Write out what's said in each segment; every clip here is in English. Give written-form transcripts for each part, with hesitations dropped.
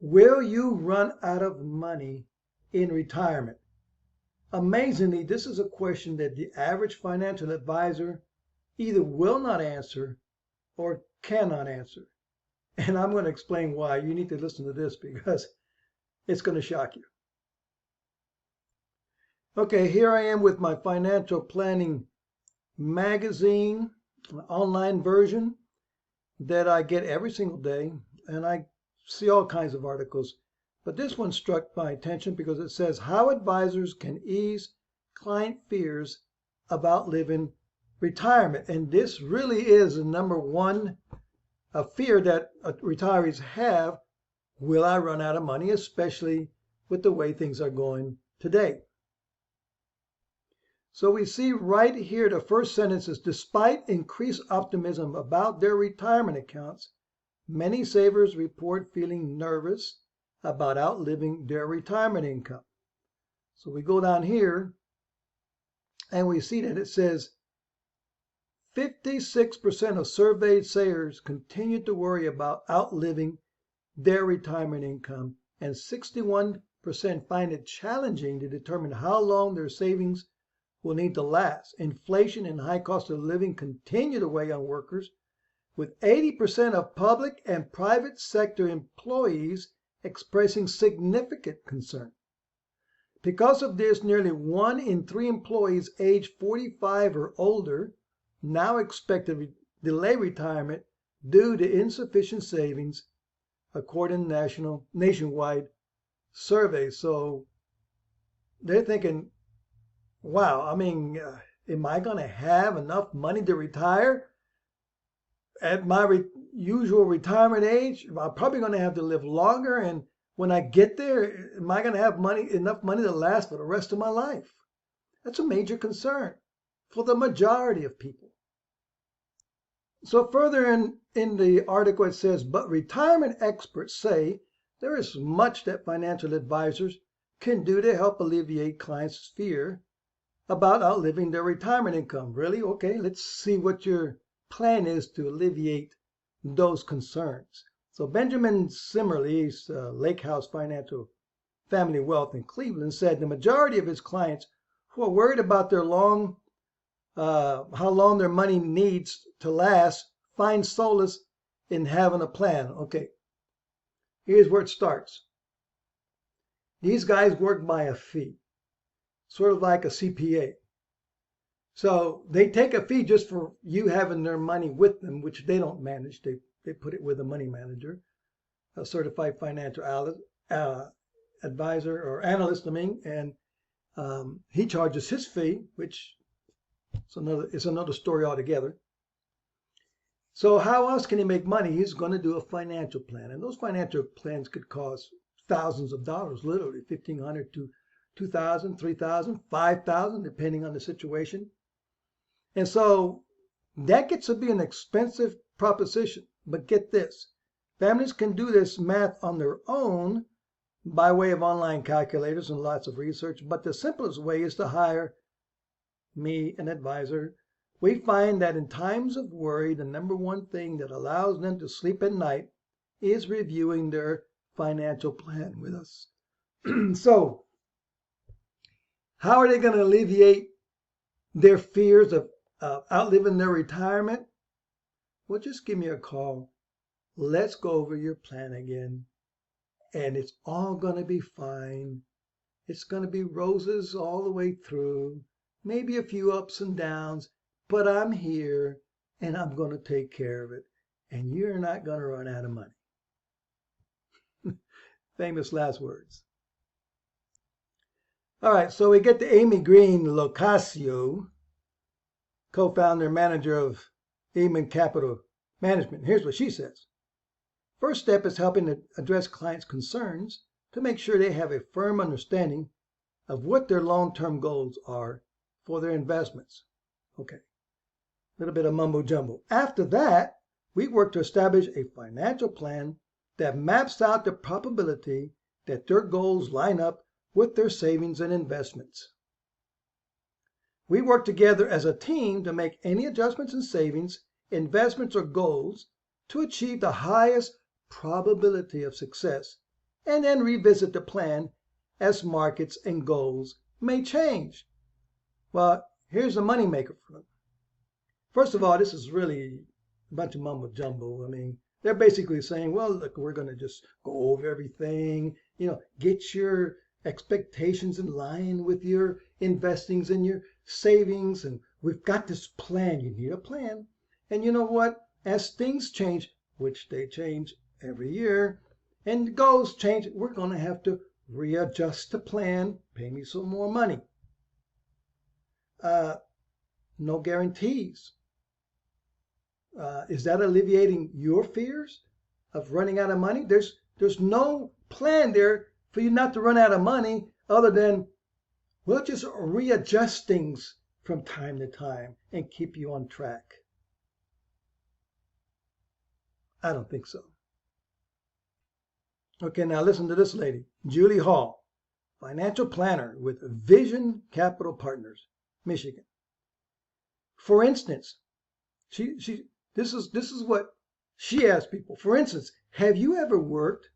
Will you run out of money in retirement? Amazingly, this is a question that the average financial advisor either will not answer or cannot answer. And I'm going to explain why. You need to listen to this because it's going to shock you. Okay, here I am with my financial planning magazine, online version that I get every single day, and I see all kinds of articles. But this one struck my attention because it says how advisors can ease client fears about living retirement. And this really is the number one fear that retirees have. Will I run out of money, especially with the way things are going today? So we see right here, the first sentence is, despite increased optimism about their retirement accounts, many savers report feeling nervous about outliving their retirement income. So we go down here and we see that it says 56% of surveyed savers continue to worry about outliving their retirement income, and 61% find it challenging to determine how long their savings will need to last. Inflation and high cost of living continue to weigh on workers, with 80% of public and private sector employees expressing significant concern. Because of this, nearly 1 in 3 employees aged 45 or older now expect to delay retirement due to insufficient savings, according to nationwide surveys. So they're thinking, wow, I mean, am I going to have enough money to retire at my usual retirement age? I'm probably going to have to live longer, and when I get there, am I going to have enough money to last for the rest of my life? That's a major concern for the majority of people. So further in the article it says, but retirement experts say there is much that financial advisors can do to help alleviate clients' fear about outliving their retirement income. Really? Okay, let's see what your plan is to alleviate those concerns. So Benjamin Simmerly, Lake House Financial Family Wealth in Cleveland, said the majority of his clients who are worried about their how long their money needs to last find solace in having a plan. Okay, here's where it starts. These guys work by a fee, sort of like a CPA. So they take a fee just for you having their money with them, which they don't manage. They put it with a money manager, a certified financial advisor or analyst, and he charges his fee, which is another story altogether. So how else can he make money? He's going to do a financial plan, and those financial plans could cost thousands of dollars, literally $1,500 to $2,000, $3,000, $5,000, depending on the situation. And so that gets to be an expensive proposition. But get this, families can do this math on their own by way of online calculators and lots of research. But the simplest way is to hire me, an advisor. We find that in times of worry, the number one thing that allows them to sleep at night is reviewing their financial plan with us. So how are they going to alleviate their fears of outliving their retirement? Well, just give me a call. Let's go over your plan again, and it's all going to be fine. It's going to be roses all the way through, maybe a few ups and downs, but I'm here and I'm going to take care of it, and you're not going to run out of money. Famous last words. All right, so we get to Amy Green Locascio, co-founder and manager of Amen Capital Management. Here's what she says. First step is helping to address clients' concerns to make sure they have a firm understanding of what their long-term goals are for their investments. Okay, a little bit of mumbo jumbo. After that, we work to establish a financial plan that maps out the probability that their goals line up with their savings and investments. We work together as a team to make any adjustments in savings, investments, or goals to achieve the highest probability of success and then revisit the plan as markets and goals may change. Well, here's a moneymaker for them. First of all, this is really a bunch of mumbo jumbo. I mean, they're basically saying, well, look, we're going to just go over everything, get your expectations in line with your investings and your savings. And we've got this plan. You need a plan. And you know what? As things change, which they change every year, and goals change, we're going to have to readjust the plan, pay me some more money. No guarantees. Is that alleviating your fears of running out of money? There's no plan there for you not to run out of money other than we'll just readjust things from time to time and keep you on track. I don't think so. Okay, now listen to this lady, Julie Hall, financial planner with Vision Capital Partners, Michigan. For instance, this is what she asked people. For instance, have you ever worked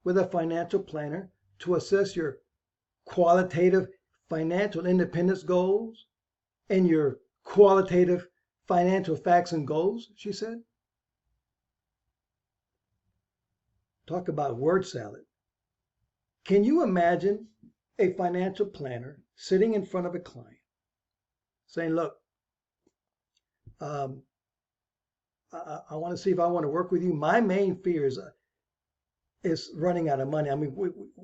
with a financial planner to assess your qualitative financial independence goals and your qualitative financial facts and goals? She said. Talk about word salad. Can you imagine a financial planner sitting in front of a client saying, look, I want to see if I want to work with you. My main fear is running out of money. I mean,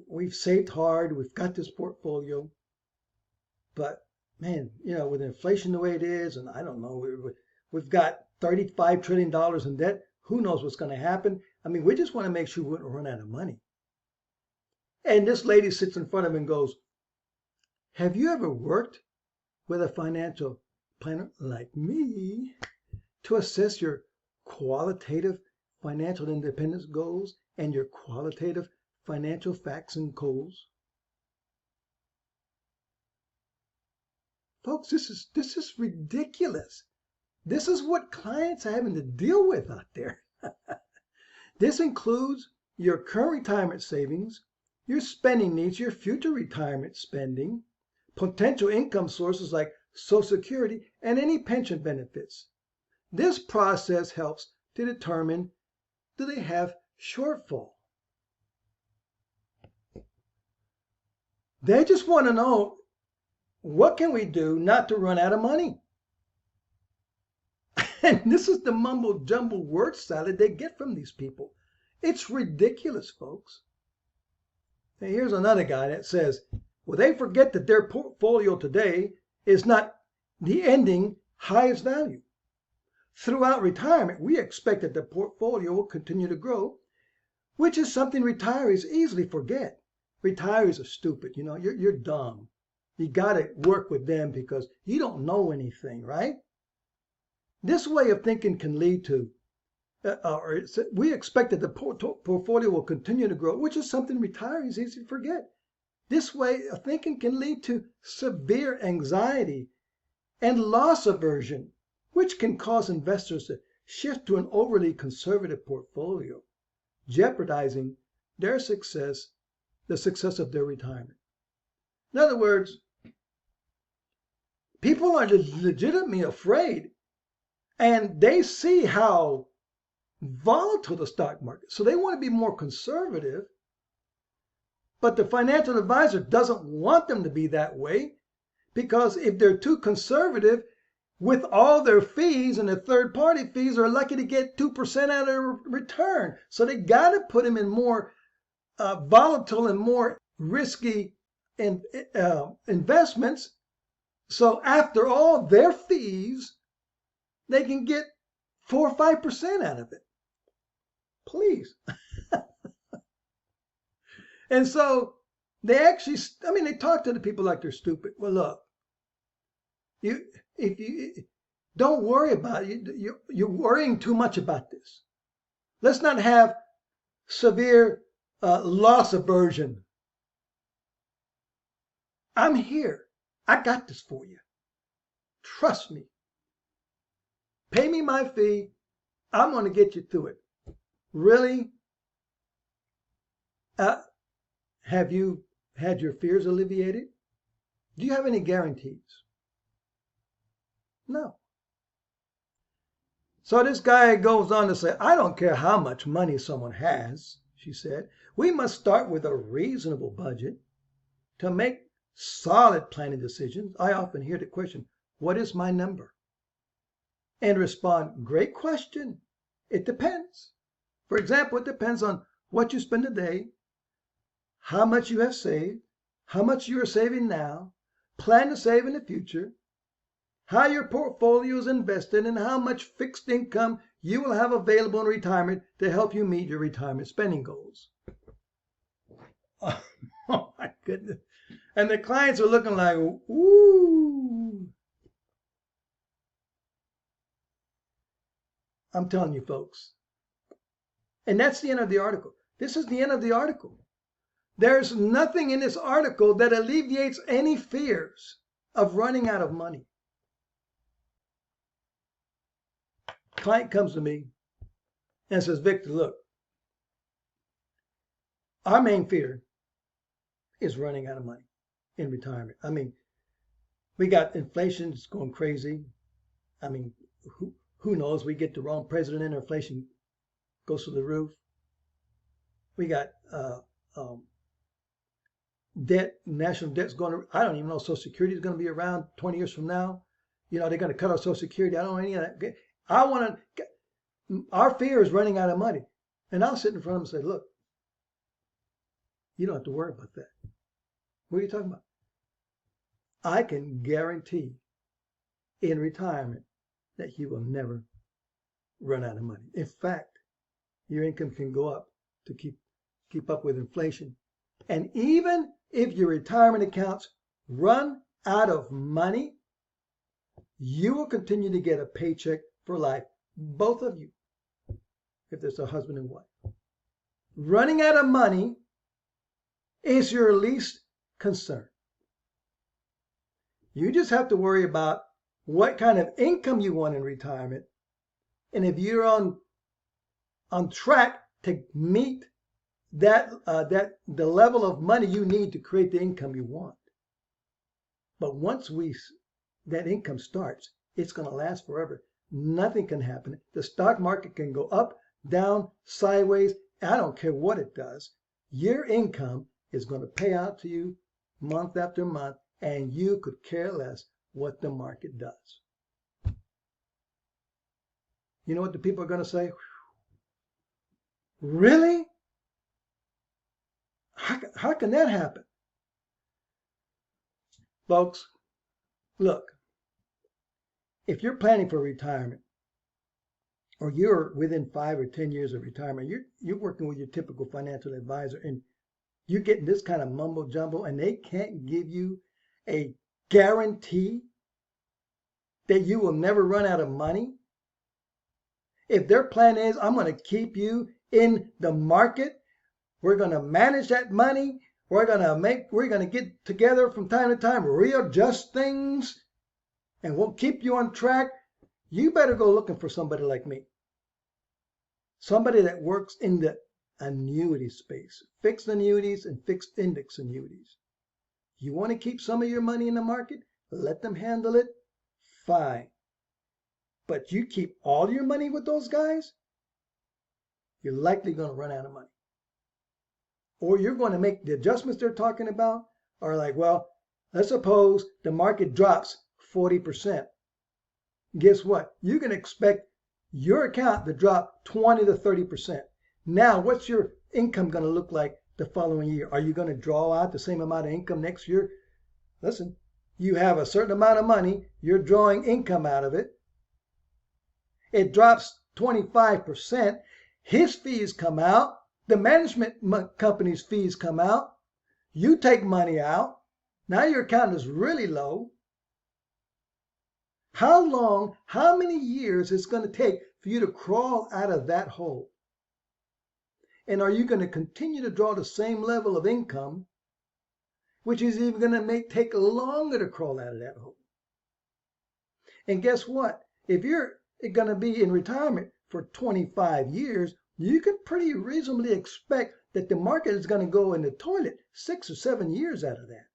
we've saved hard. We've got this portfolio. But, man, with inflation the way it is, and I don't know, we've got $35 trillion in debt. Who knows what's going to happen? I mean, we just want to make sure we don't run out of money. And this lady sits in front of him and goes, have you ever worked with a financial planner like me to assess your qualitative financial independence goals and your qualitative financial facts and goals? Folks, this is ridiculous. This is what clients are having to deal with out there. This includes your current retirement savings, your spending needs, your future retirement spending, potential income sources like Social Security, and any pension benefits. This process helps to determine, do they have shortfall? They just want to know, what can we do not to run out of money? And this is the mumble jumble word salad they get from these people. It's ridiculous, folks. And here's another guy that says, well, they forget that their portfolio today is not the ending highest value. Throughout retirement, we expect that the portfolio will continue to grow, which is something retirees easily forget. Retirees are stupid. You're dumb. You got to work with them because you don't know anything, right? This way of thinking can lead to, we expect that the portfolio will continue to grow, which is something retirees easily forget. This way of thinking can lead to severe anxiety and loss aversion, which can cause investors to shift to an overly conservative portfolio, jeopardizing their success, the success of their retirement. In other words, people are legitimately afraid, and they see how volatile the stock market, so they want to be more conservative, but the financial advisor doesn't want them to be that way, because if they're too conservative, with all their fees and their third-party fees, are lucky to get 2% out of their return. So they got to put them in more volatile and more risky investments. So after all their fees, they can get 4 or 5% out of it. Please. And so they actually, they talk to the people like they're stupid. Well, look, if you don't worry about it, you're worrying too much about this. Let's not have severe loss aversion. I'm here. I got this for you. Trust me. Pay me my fee. I'm going to get you through it. Really? Have you had your fears alleviated? Do you have any guarantees? No. So this guy goes on to say, I don't care how much money someone has, she said. We must start with a reasonable budget to make solid planning decisions. I often hear the question, what is my number? And respond, great question. It depends. For example, it depends on what you spend a day, how much you have saved, how much you are saving now, plan to save in the future, how your portfolio is invested, and how much fixed income you will have available in retirement to help you meet your retirement spending goals. Oh my goodness. And the clients are looking like, ooh. I'm telling you, folks. And that's the end of the article. This is the end of the article. There's nothing in this article that alleviates any fears of running out of money. Client comes to me and says, Victor, look, our main fear is running out of money in retirement. I mean, we got inflation that's going crazy. I mean, who knows? We get the wrong president and inflation goes through the roof. We got debt, national debt's going to, I don't even know if Social Security is going to be around 20 years from now. You know, they're going to cut our Social Security. I don't know any of that. Our fear is running out of money. And I'll sit in front of them and say, look, you don't have to worry about that. What are you talking about? I can guarantee in retirement that you will never run out of money. In fact, your income can go up to keep up with inflation. And even if your retirement accounts run out of money, you will continue to get a paycheck for life, both of you, if there's a husband and wife. Running out of money is your least concern. You just have to worry about what kind of income you want in retirement, and if you're on track to meet the level of money you need to create the income you want. But once that income starts, it's going to last forever. Nothing can happen. The stock market can go up, down, sideways. I don't care what it does. Your income is going to pay out to you month after month, and you could care less what the market does. You know what the people are going to say? Really? How can that happen? Folks, look, if you're planning for retirement, or you're within 5 or 10 years of retirement, you're working with your typical financial advisor, and you're getting this kind of mumbo jumbo, and they can't give you a guarantee that you will never run out of money. If their plan is, I'm going to keep you in the market, we're going to manage that money, we're going to get together from time to time, readjust things, and we'll keep you on track, you better go looking for somebody like me. Somebody that works in the annuity space, fixed annuities and fixed index annuities. You want to keep some of your money in the market? Let them handle it. Fine. But you keep all your money with those guys, you're likely going to run out of money. Or you're going to make the adjustments they're talking about are like, well, let's suppose the market drops 40%. Guess what? You can expect your account to drop 20 to 30%. Now, what's your income going to look like the following year? Are you going to draw out the same amount of income next year? Listen, you have a certain amount of money, you're drawing income out of it. It drops 25%. His fees come out. The management company's fees come out. You take money out. Now your account is really low. How long, how many years it's going to take for you to crawl out of that hole? And are you going to continue to draw the same level of income, which is even going to take longer to crawl out of that hole? And guess what? If you're going to be in retirement for 25 years, you can pretty reasonably expect that the market is going to go in the toilet 6 or 7 years out of that.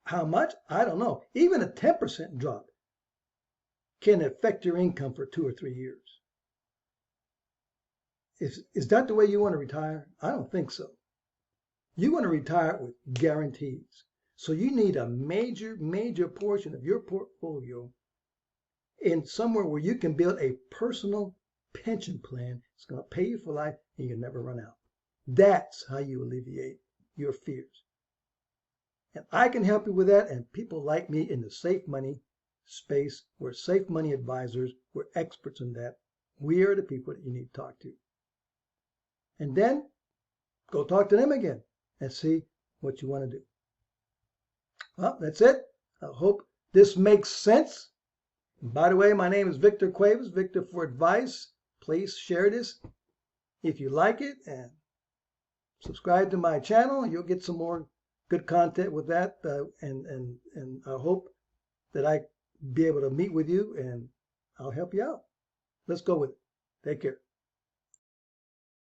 How much? I don't know. Even a 10% drop can affect your income for 2 or 3 years. Is that the way you want to retire? I don't think so. You want to retire with guarantees. So you need a major portion of your portfolio in somewhere where you can build a personal pension plan. It's going to pay you for life and you'll never run out. That's how you alleviate your fears. And I can help you with that, and people like me in the safe money space, we're safe money advisors, we're experts in that. We are the people that you need to talk to. And then go talk to them again and see what you want to do. Well, that's it. I hope this makes sense. And by the way, my name is Victor Cuevas, Victor for Advice. Please share this if you like it and subscribe to my channel. You'll get some more good content with that, and I hope that I be able to meet with you and I'll help you out. Let's go with it. Take care.